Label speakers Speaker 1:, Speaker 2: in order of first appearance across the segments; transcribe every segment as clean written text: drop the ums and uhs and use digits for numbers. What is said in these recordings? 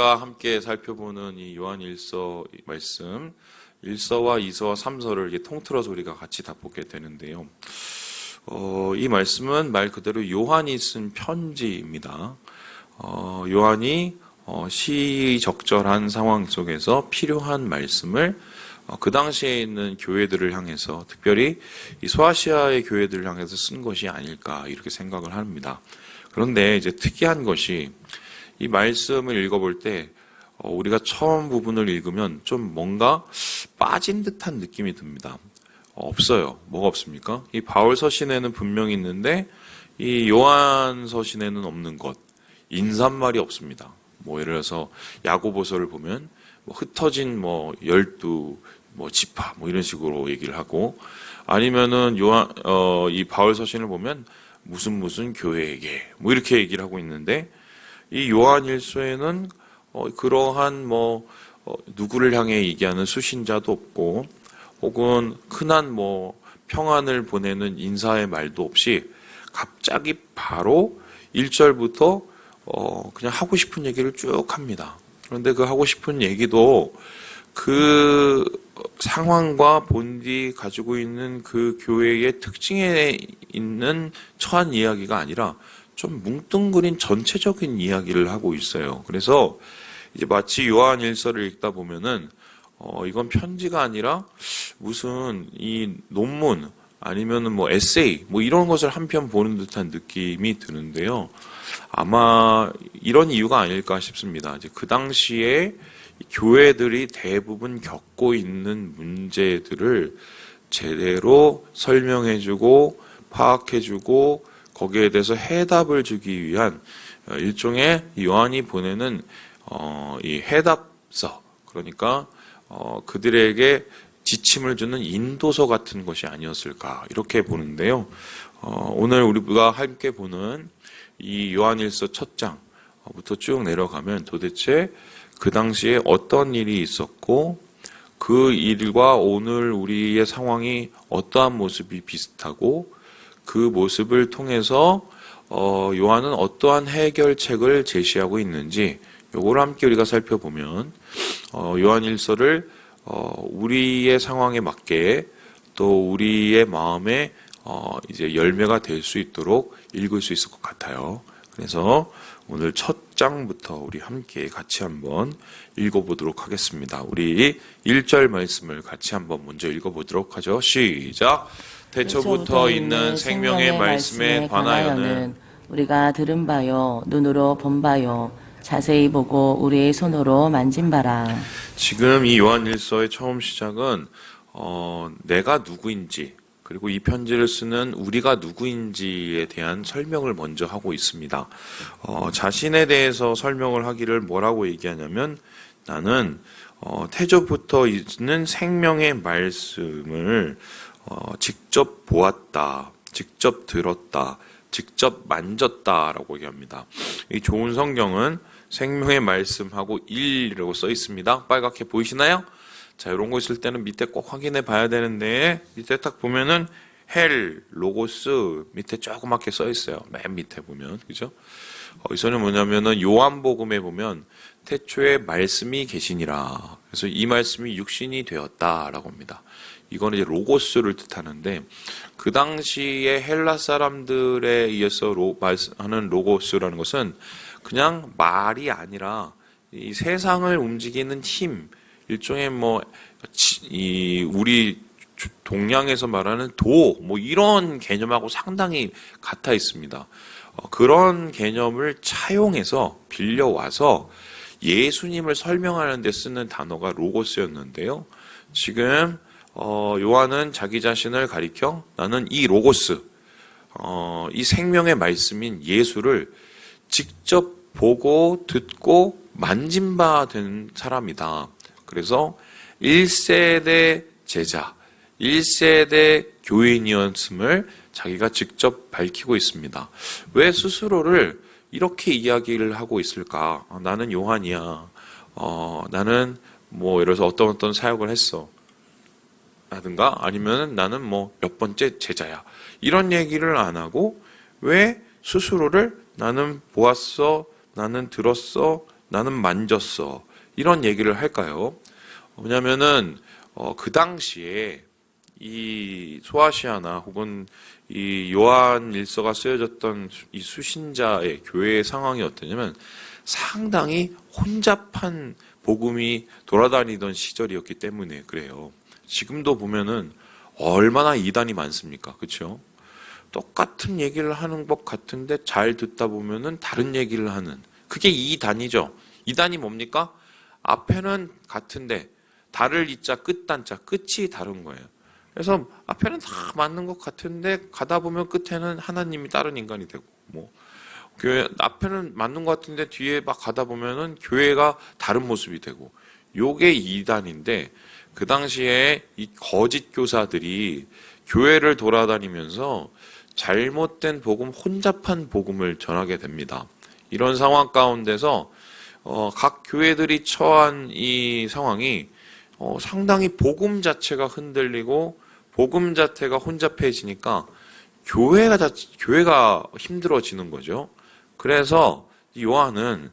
Speaker 1: 우리가 함께 살펴보는 이 요한일서 말씀 1서와 2서와 3서를 이렇게 통틀어서 우리가 같이 다 보게 되는데요. 이 말씀은 말 그대로 요한이 쓴 편지입니다. 요한이 시의적절한 상황 속에서 필요한 말씀을 그 당시에 있는 교회들을 향해서, 특별히 이 소아시아의 교회들을 향해서 쓴 것이 아닐까 이렇게 생각을 합니다. 그런데 이제 특이한 것이 이 말씀을 읽어볼 때 우리가 처음 부분을 읽으면 좀 뭔가 빠진 듯한 느낌이 듭니다. 없어요. 뭐가 없습니까? 이 바울 서신에는 분명히 있는데 이 요한 서신에는 없는 것, 인사말이 없습니다. 예를 들어서 야고보서를 보면 흩어진 12 지파 이런 식으로 얘기를 하고, 아니면은 이 바울 서신을 보면 무슨 교회에게 이렇게 얘기를 하고 있는데, 이 요한일서에는 그러한 누구를 향해 얘기하는 수신자도 없고, 혹은 흔한 평안을 보내는 인사의 말도 없이 갑자기 바로 1절부터 그냥 하고 싶은 얘기를 쭉 합니다. 그런데 그 하고 싶은 얘기도 그 상황과 본디 가지고 있는 그 교회의 특징에 있는 처한 이야기가 아니라 좀 뭉뚱그린 전체적인 이야기를 하고 있어요. 그래서 이제 마치 요한일서를 읽다 보면은 이건 편지가 아니라 무슨 이 논문 아니면은 에세이 이런 것을 한 편 보는 듯한 느낌이 드는데요. 아마 이런 이유가 아닐까 싶습니다. 이제 그 당시에 교회들이 대부분 겪고 있는 문제들을 제대로 설명해주고 파악해주고 거기에 대해서 해답을 주기 위한 일종의 요한이 보내는 이 해답서, 그러니까 그들에게 지침을 주는 인도서 같은 것이 아니었을까 이렇게 보는데요. 오늘 우리가 함께 보는 이 요한일서 첫 장부터 쭉 내려가면 도대체 그 당시에 어떤 일이 있었고 그 일과 오늘 우리의 상황이 어떠한 모습이 비슷하고 그 모습을 통해서 요한은 어떠한 해결책을 제시하고 있는지, 요걸 함께 우리가 살펴보면 요한일서를 우리의 상황에 맞게 또 우리의 마음에 이제 열매가 될 수 있도록 읽을 수 있을 것 같아요. 그래서 오늘 첫 장부터 우리 함께 같이 한번 읽어보도록 하겠습니다. 우리 1절 말씀을 같이 한번 먼저 읽어보도록 하죠. 시작! 태초부터 있는 생명의 말씀에 관하여는
Speaker 2: 우리가 들은 바요, 눈으로 본 바요, 자세히 보고 우리의 손으로 만진 바라.
Speaker 1: 지금 이 요한일서의 처음 시작은 내가 누구인지, 그리고 이 편지를 쓰는 우리가 누구인지에 대한 설명을 먼저 하고 있습니다. 자신에 대해서 설명을 하기를 뭐라고 얘기하냐면, 나는 태초부터 있는 생명의 말씀을 직접 보았다, 직접 들었다, 직접 만졌다라고 얘기합니다. 이 좋은 성경은 생명의 말씀하고 1이라고 써 있습니다. 빨갛게 보이시나요? 자, 이런 거 있을 때는 밑에 꼭 확인해 봐야 되는데, 밑에 딱 보면은 헬, 로고스 밑에 조그맣게 써 있어요. 맨 밑에 보면, 그죠? 여기서는 뭐냐면은 요한복음에 보면 태초에 말씀이 계시니라. 그래서 이 말씀이 육신이 되었다라고 합니다. 이거는 이제 로고스를 뜻하는데, 그 당시에 헬라 사람들에 의해서 하는 로고스라는 것은 그냥 말이 아니라 이 세상을 움직이는 힘, 일종의 우리 동양에서 말하는 도, 이런 개념하고 상당히 같아 있습니다. 그런 개념을 차용해서 빌려와서 예수님을 설명하는 데 쓰는 단어가 로고스였는데요. 지금 요한은 자기 자신을 가리켜 나는 이 로고스, 이 생명의 말씀인 예수를 직접 보고 듣고 만진 바 된 사람이다. 그래서 1세대 제자, 1세대 교인이었음을 자기가 직접 밝히고 있습니다. 왜 스스로를 이렇게 이야기를 하고 있을까? 나는 요한이야. 나는 예를 들어서 어떤 사역을 했어. 라든가 아니면 나는 몇 번째 제자야. 이런 얘기를 안 하고 왜 스스로를 나는 보았어, 나는 들었어, 나는 만졌어. 이런 얘기를 할까요? 왜냐면은 그 당시에 이 소아시아나 혹은 이 요한 일서가 쓰여졌던 이 수신자의 교회의 상황이 어떠냐면 상당히 혼잡한 복음이 돌아다니던 시절이었기 때문에 그래요. 지금도 보면은 얼마나 이단이 많습니까? 그렇죠? 똑같은 얘기를 하는 것 같은데 잘 듣다 보면은 다른 얘기를 하는 그게 이단이죠. 이단이 뭡니까? 앞에는 같은데 달을 이자 끝단자 끝이 다른 거예요. 그래서 앞에는 다 맞는 것 같은데 가다 보면 끝에는 하나님이 다른 인간이 되고 교회 앞에는 맞는 것 같은데 뒤에 막 가다 보면은 교회가 다른 모습이 되고 요게 이단인데 그 당시에 이 거짓 교사들이 교회를 돌아다니면서 잘못된 복음, 혼잡한 복음을 전하게 됩니다. 이런 상황 가운데서 각 교회들이 처한 이 상황이 상당히 복음 자체가 흔들리고 복음 자체가 혼잡해지니까 교회가 힘들어지는 거죠. 그래서 요한은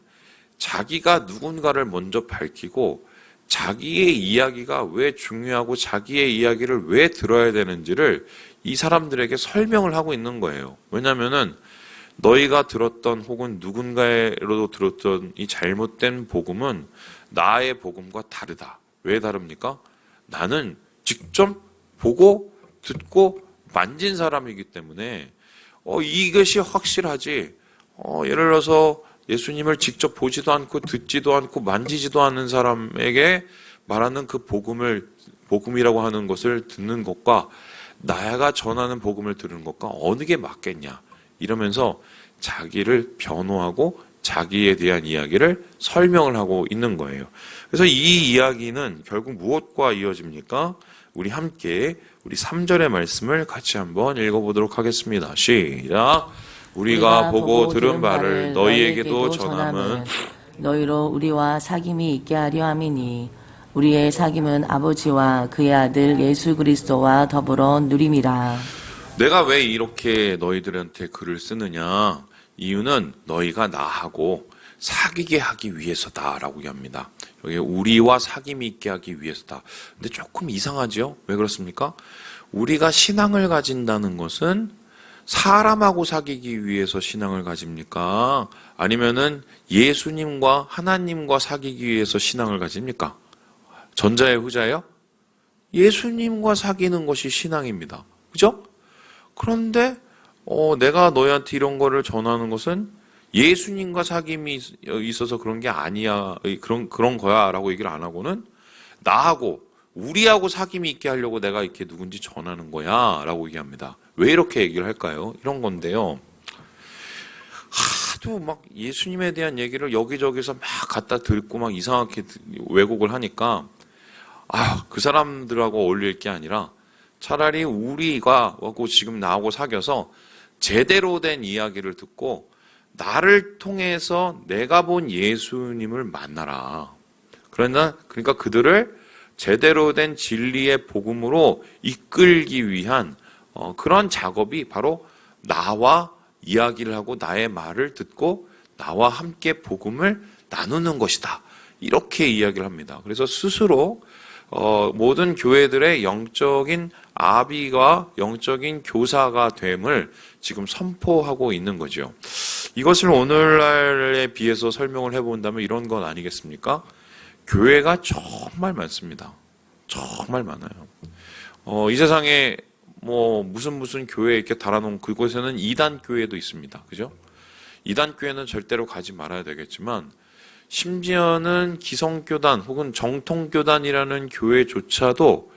Speaker 1: 자기가 누군가를 먼저 밝히고 자기의 이야기가 왜 중요하고 자기의 이야기를 왜 들어야 되는지를 이 사람들에게 설명을 하고 있는 거예요. 왜냐하면은 너희가 들었던 혹은 누군가로도 들었던 이 잘못된 복음은 나의 복음과 다르다. 왜 다릅니까? 나는 직접 보고 듣고 만진 사람이기 때문에 이것이 확실하지. 예를 들어서 예수님을 직접 보지도 않고 듣지도 않고 만지지도 않는 사람에게 말하는 그 복음이라고 하는 것을 듣는 것과 나가 전하는 복음을 들은 것과 어느 게 맞겠냐 이러면서 자기를 변호하고 자기에 대한 이야기를 설명을 하고 있는 거예요. 그래서 이 이야기는 결국 무엇과 이어집니까? 우리 함께 우리 3절의 말씀을 같이 한번 읽어보도록 하겠습니다. 시작. 우리가 보고 들은 바를 너희에게도 전함은
Speaker 2: 너희로 우리와 사귐이 있게 하려 함이니 우리의 사귐은 아버지와 그의 아들 예수 그리스도와 더불어 누림이라.
Speaker 1: 내가 왜 이렇게 너희들한테 글을 쓰느냐? 이유는 너희가 나하고 사귀게 하기 위해서다라고 얘기합니다. 여기 우리와 사귐이 있게 하기 위해서다. 근데 조금 이상하죠? 왜 그렇습니까? 우리가 신앙을 가진다는 것은 사람하고 사귀기 위해서 신앙을 가집니까? 아니면은 예수님과 하나님과 사귀기 위해서 신앙을 가집니까? 전자예요, 후자예요? 예수님과 사귀는 것이 신앙입니다. 그죠? 그런데 내가 너희한테 이런 거를 전하는 것은 예수님과 사귐이 있어서 그런 게 아니야, 그런 거야라고 얘기를 안 하고는 나하고 우리하고 사귐이 있게 하려고 내가 이렇게 누군지 전하는 거야라고 얘기합니다. 왜 이렇게 얘기를 할까요? 이런 건데요. 하도 막 예수님에 대한 얘기를 여기저기서 막 갖다 듣고 막 이상하게 왜곡을 하니까 그 사람들하고 어울릴 게 아니라 차라리 우리가 하고 지금 나하고 사귀어서 제대로 된 이야기를 듣고 나를 통해서 내가 본 예수님을 만나라. 그러니까 그들을 제대로 된 진리의 복음으로 이끌기 위한 그런 작업이 바로 나와 이야기를 하고 나의 말을 듣고 나와 함께 복음을 나누는 것이다. 이렇게 이야기를 합니다. 그래서 스스로 모든 교회들의 영적인 아비가 영적인 교사가 됨을 지금 선포하고 있는 거죠. 이것을 오늘날에 비해서 설명을 해본다면 이런 건 아니겠습니까? 교회가 정말 많습니다. 정말 많아요. 이 세상에 무슨 교회 이렇게 달아놓은 그곳에는 이단 교회도 있습니다. 그죠? 이단 교회는 절대로 가지 말아야 되겠지만 심지어는 기성교단 혹은 정통교단이라는 교회조차도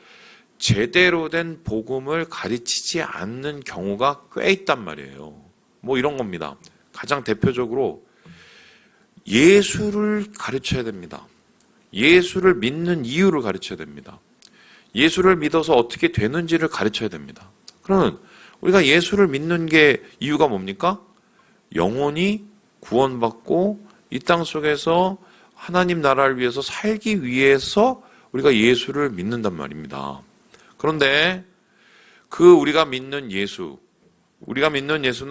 Speaker 1: 제대로 된 복음을 가르치지 않는 경우가 꽤 있단 말이에요. 이런 겁니다. 가장 대표적으로 예수를 가르쳐야 됩니다. 예수를 믿는 이유를 가르쳐야 됩니다. 예수를 믿어서 어떻게 되는지를 가르쳐야 됩니다. 그러면 우리가 예수를 믿는 게 이유가 뭡니까? 영혼이 구원받고 이 땅 속에서 하나님 나라를 위해서 살기 위해서 우리가 예수를 믿는단 말입니다. 그런데 우리가 믿는 예수는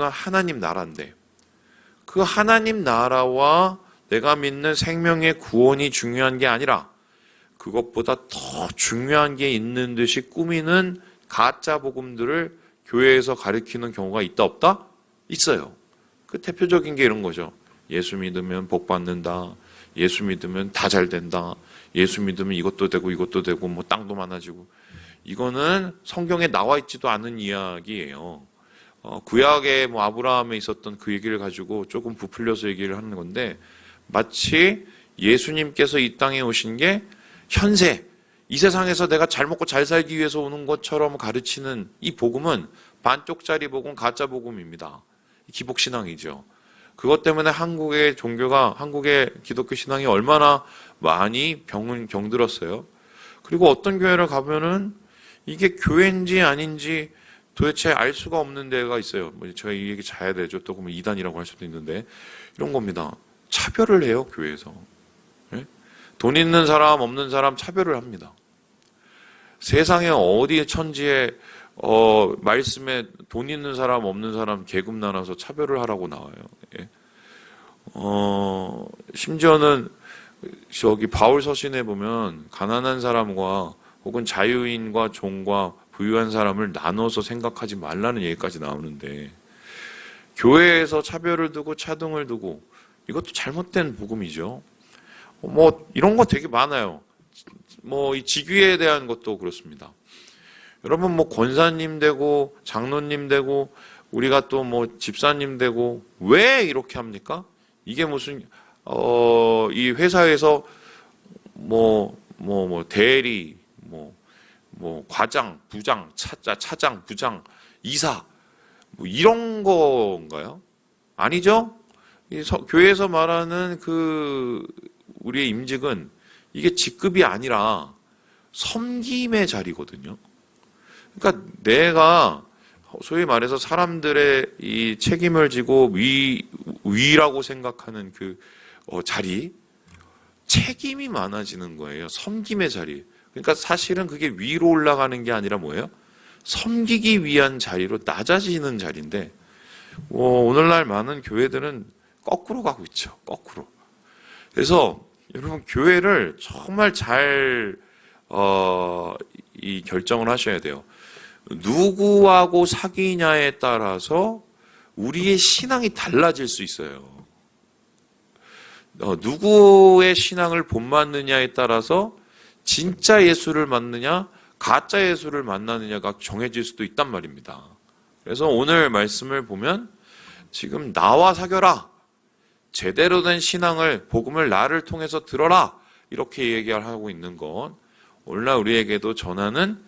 Speaker 1: 하나님 나라인데 그 하나님 나라와 내가 믿는 생명의 구원이 중요한 게 아니라 그것보다 더 중요한 게 있는 듯이 꾸미는 가짜 복음들을 교회에서 가르치는 경우가 있다 없다? 있어요. 그 대표적인 게 이런 거죠. 예수 믿으면 복 받는다. 예수 믿으면 다 잘 된다. 예수 믿으면 이것도 되고 이것도 되고 뭐 땅도 많아지고. 이거는 성경에 나와 있지도 않은 이야기예요. 구약에 뭐 아브라함에 있었던 그 얘기를 가지고 조금 부풀려서 얘기를 하는 건데, 마치 예수님께서 이 땅에 오신 게 현세, 이 세상에서 내가 잘 먹고 잘 살기 위해서 오는 것처럼 가르치는 이 복음은 반쪽짜리 복음, 가짜 복음입니다. 기복신앙이죠. 그것 때문에 한국의 종교가, 한국의 기독교 신앙이 얼마나 많이 병들었어요. 그리고 어떤 교회를 가면은 이게 교회인지 아닌지 도대체 알 수가 없는 데가 있어요. 뭐 제가 이 얘기 자야 되죠. 또 그러면 이단이라고 할 수도 있는데, 이런 겁니다. 차별을 해요, 교회에서. 네? 돈 있는 사람, 없는 사람 차별을 합니다. 세상에 어디 천지에 말씀에 돈 있는 사람, 없는 사람 계급 나눠서 차별을 하라고 나와요. 예. 심지어는 저기 바울 서신에 보면 가난한 사람과 혹은 자유인과 종과 부유한 사람을 나눠서 생각하지 말라는 얘기까지 나오는데, 교회에서 차별을 두고 차등을 두고, 이것도 잘못된 복음이죠. 뭐 이런 거 되게 많아요. 뭐 이 직위에 대한 것도 그렇습니다. 여러분 뭐 권사님 되고 장로님 되고 우리가 또 뭐 집사님 되고 왜 이렇게 합니까? 이게 무슨 이 회사에서 뭐 대리 뭐 과장, 부장, 차장, 부장, 이사 뭐 이런 건가요? 아니죠? 교회에서 말하는 그 우리의 임직은 이게 직급이 아니라 섬김의 자리거든요. 그러니까 내가 소위 말해서 사람들의 이 책임을 지고 위라고 생각하는 그 자리, 책임이 많아지는 거예요. 섬김의 자리. 그러니까 사실은 그게 위로 올라가는 게 아니라 뭐예요? 섬기기 위한 자리로 낮아지는 자리인데, 오늘날 많은 교회들은 거꾸로 가고 있죠. 거꾸로. 그래서 여러분 교회를 정말 잘 이 결정을 하셔야 돼요. 누구하고 사귀냐에 따라서 우리의 신앙이 달라질 수 있어요. 누구의 신앙을 본받느냐에 따라서 진짜 예수를 만느냐 가짜 예수를 만나느냐가 정해질 수도 있단 말입니다. 그래서 오늘 말씀을 보면 지금 나와 사귀어라, 제대로 된 신앙을, 복음을 나를 통해서 들어라, 이렇게 얘기를 하고 있는 건 오늘날 우리에게도 전하는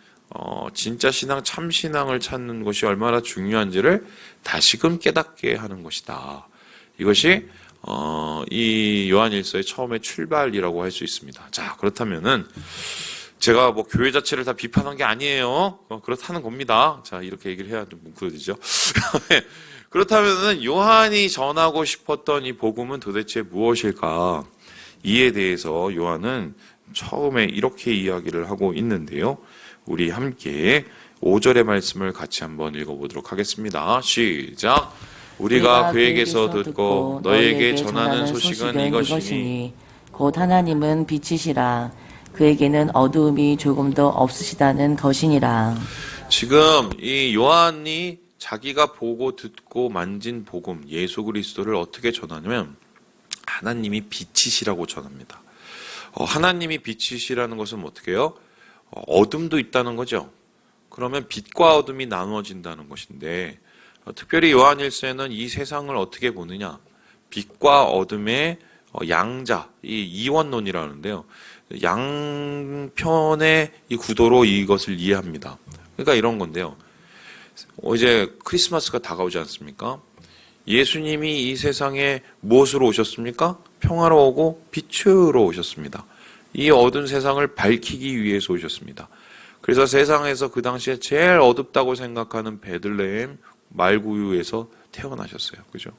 Speaker 1: 진짜 신앙, 참 신앙을 찾는 것이 얼마나 중요한지를 다시금 깨닫게 하는 것이다. 이것이 이 요한일서의 처음의 출발이라고 할 수 있습니다. 자, 그렇다면은 제가 뭐 교회 자체를 다 비판한 게 아니에요. 그렇다는 겁니다. 자, 이렇게 얘기를 해야 좀 뭉클해지죠. 그렇다면은 요한이 전하고 싶었던 이 복음은 도대체 무엇일까? 이에 대해서 요한은 처음에 이렇게 이야기를 하고 있는데요. 우리 함께 5절의 말씀을 같이 한번 읽어보도록 하겠습니다. 시작. 우리가 그에게서 듣고 너희에게 전하는 소식은 이것이니
Speaker 2: 곧 하나님은 빛이시라. 그에게는 어두움이 조금도 없으시다는 것이니라.
Speaker 1: 지금 이 요한이 자기가 보고 듣고 만진 복음, 예수 그리스도를 어떻게 전하냐면 하나님이 빛이시라고 전합니다. 하나님이 빛이시라는 것은 어떻게 해요? 어둠도 있다는 거죠. 그러면 빛과 어둠이 나누어진다는 것인데, 특별히 요한일서에는 이 세상을 어떻게 보느냐, 빛과 어둠의 양자, 이 이원론이라는데요. 양편의 이 구도로 이것을 이해합니다. 그러니까 이런 건데요. 이제 크리스마스가 다가오지 않습니까? 예수님이 이 세상에 무엇으로 오셨습니까? 평화로 오고 빛으로 오셨습니다. 이 어두운 세상을 밝히기 위해서 오셨습니다. 그래서 세상에서 그 당시에 제일 어둡다고 생각하는 베들레헴 말구유에서 태어나셨어요. 그죠?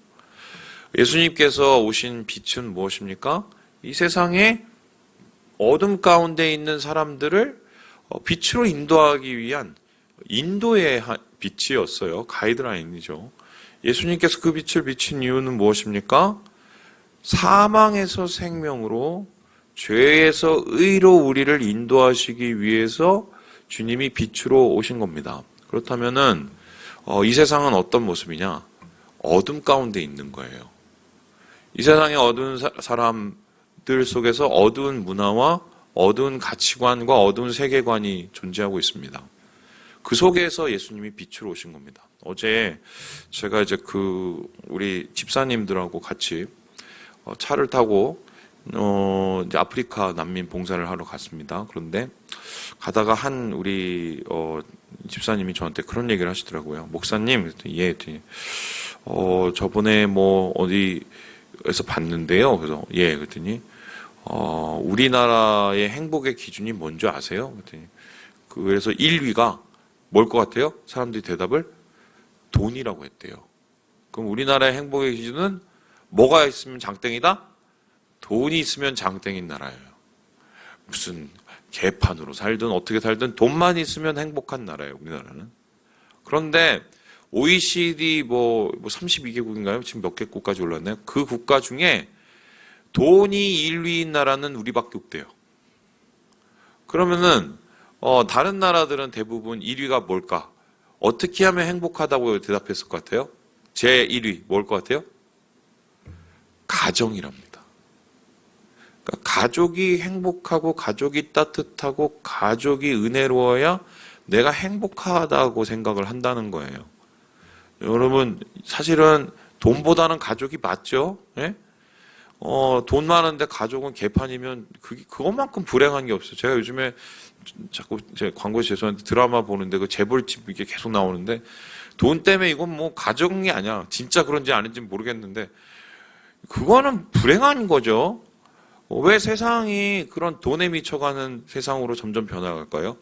Speaker 1: 예수님께서 오신 빛은 무엇입니까? 이 세상에 어둠 가운데 있는 사람들을 빛으로 인도하기 위한 인도의 빛이었어요. 가이드라인이죠. 예수님께서 그 빛을 비친 이유는 무엇입니까? 사망에서 생명으로, 죄에서 의로 우리를 인도하시기 위해서 주님이 빛으로 오신 겁니다. 그렇다면은 이 세상은 어떤 모습이냐? 어둠 가운데 있는 거예요. 이 세상의 어두운 사람들 속에서 어두운 문화와 어두운 가치관과 어두운 세계관이 존재하고 있습니다. 그 속에서 예수님이 빛으로 오신 겁니다. 어제 제가 이제 우리 집사님들하고 같이 차를 타고 이제 아프리카 난민 봉사를 하러 갔습니다. 그런데 가다가 우리 집사님이 저한테 그런 얘기를 하시더라고요. 목사님, 예, 저번에 어디에서 봤는데요. 그래서 예, 그랬더니 우리나라의 행복의 기준이 뭔지 아세요? 그랬더니 그래서 1위가 뭘 것 같아요? 사람들이 대답을 돈이라고 했대요. 그럼 우리나라의 행복의 기준은 뭐가 있으면 장땡이다? 돈이 있으면 장땡인 나라예요. 무슨 개판으로 살든 어떻게 살든 돈만 있으면 행복한 나라예요, 우리나라는. 그런데 OECD 32개국인가요? 지금 몇 개국까지 올랐나요? 그 국가 중에 돈이 1위인 나라는 우리밖에 없대요. 그러면은 다른 나라들은 대부분 1위가 뭘까? 어떻게 하면 행복하다고 대답했을 것 같아요? 제 1위 뭘 것 같아요? 가정이랍니다. 그러니까 가족이 행복하고 가족이 따뜻하고 가족이 은혜로워야 내가 행복하다고 생각을 한다는 거예요. 여러분 사실은 돈보다는 가족이 맞죠? 예? 돈 많은데 가족은 개판이면 그것만큼 불행한 게 없어요. 제가 요즘에 자꾸 제 광고에 죄송한데 드라마 보는데 그 재벌집 이게 계속 나오는데 돈 때문에 이건 가정이 아니야. 진짜 그런지 아닌지 모르겠는데 그거는 불행한 거죠. 왜 세상이 그런 돈에 미쳐가는 세상으로 점점 변화할까요?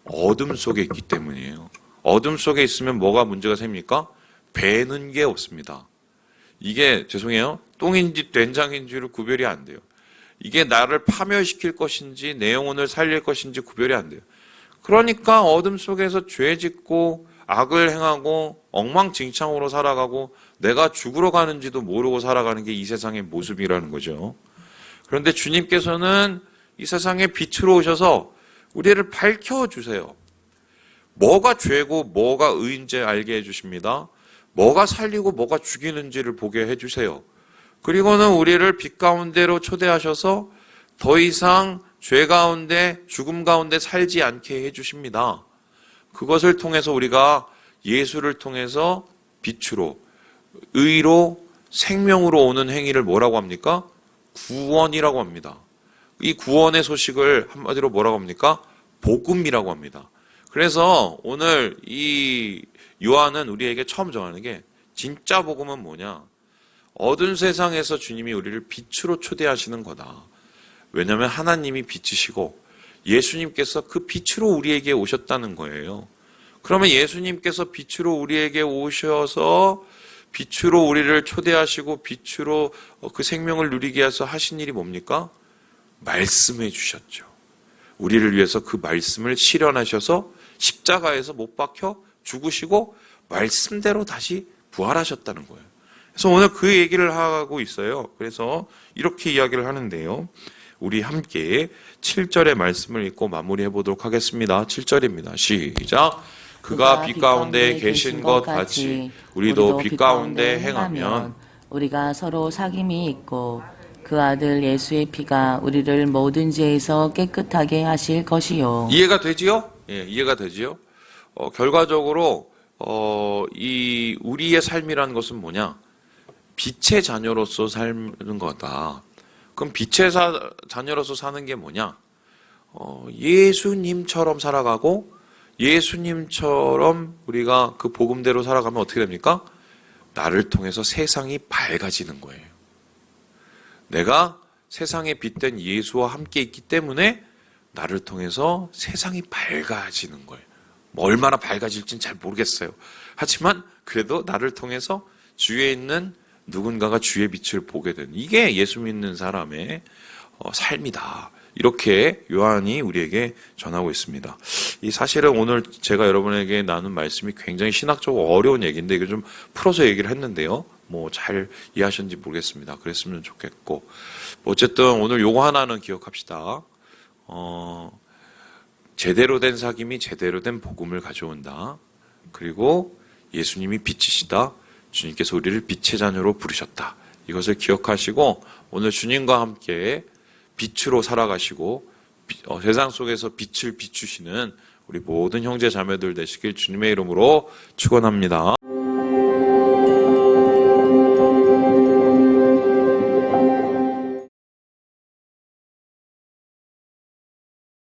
Speaker 1: 어둠 속에 있기 때문이에요. 어둠 속에 있으면 뭐가 문제가 생깁니까? 배는 게 없습니다. 이게 죄송해요. 똥인지 된장인지를 구별이 안 돼요. 이게 나를 파멸시킬 것인지 내 영혼을 살릴 것인지 구별이 안 돼요. 그러니까 어둠 속에서 죄 짓고 악을 행하고 엉망진창으로 살아가고 내가 죽으러 가는지도 모르고 살아가는 게 이 세상의 모습이라는 거죠. 그런데 주님께서는 이 세상에 빛으로 오셔서 우리를 밝혀주세요. 뭐가 죄고 뭐가 의인지 알게 해주십니다. 뭐가 살리고 뭐가 죽이는지를 보게 해주세요. 그리고는 우리를 빛 가운데로 초대하셔서 더 이상 죄 가운데 죽음 가운데 살지 않게 해주십니다. 그것을 통해서 우리가 예수를 통해서 빛으로 의로 생명으로 오는 행위를 뭐라고 합니까? 구원이라고 합니다. 이 구원의 소식을 한마디로 뭐라고 합니까? 복음이라고 합니다. 그래서 오늘 이 요한은 우리에게 처음 정하는 게 진짜 복음은 뭐냐? 어두운 세상에서 주님이 우리를 빛으로 초대하시는 거다. 왜냐하면 하나님이 빛이시고 예수님께서 그 빛으로 우리에게 오셨다는 거예요. 그러면 예수님께서 빛으로 우리에게 오셔서 빛으로 우리를 초대하시고 빛으로 그 생명을 누리게 해서 하신 일이 뭡니까? 말씀해 주셨죠. 우리를 위해서 그 말씀을 실현하셔서 십자가에서 못 박혀 죽으시고 말씀대로 다시 부활하셨다는 거예요. 그래서 오늘 그 얘기를 하고 있어요. 그래서 이렇게 이야기를 하는데요. 우리 함께 7절의 말씀을 읽고 마무리해 보도록 하겠습니다. 7절입니다. 시작. 그가 빛 가운데 계신 것 같이 우리도 빛 가운데 행하면
Speaker 2: 우리가 서로 사귐이 있고 그 아들 예수의 피가 우리를 모든 죄에서 깨끗하게 하실 것이요.
Speaker 1: 이해가 되지요? 예, 이해가 되지요? 결과적으로 이 우리의 삶이라는 것은 뭐냐? 빛의 자녀로서 사는 거다. 그럼 빛의 자녀로서 사는 게 뭐냐? 예수님처럼 살아가고 예수님처럼 우리가 그 복음대로 살아가면 어떻게 됩니까? 나를 통해서 세상이 밝아지는 거예요. 내가 세상에 빛된 예수와 함께 있기 때문에 나를 통해서 세상이 밝아지는 거예요. 얼마나 밝아질지는 잘 모르겠어요. 하지만 그래도 나를 통해서 주위에 있는 누군가가 주의 빛을 보게 되는 이게 예수 믿는 사람의 삶이다. 이렇게 요한이 우리에게 전하고 있습니다. 이 사실은 오늘 제가 여러분에게 나눈 말씀이 굉장히 신학적으로 어려운 얘기인데 이거 좀 풀어서 얘기를 했는데요. 뭐 잘 이해하셨는지 모르겠습니다. 그랬으면 좋겠고 어쨌든 오늘 요거 하나는 기억합시다. 제대로 된 사귐이 제대로 된 복음을 가져온다. 그리고 예수님이 빛이시다. 주님께서 우리를 빛의 자녀로 부르셨다. 이것을 기억하시고 오늘 주님과 함께 빛으로 살아가시고 세상 속에서 빛을 비추시는 우리 모든 형제 자매들 되시길 주님의 이름으로 축원합니다.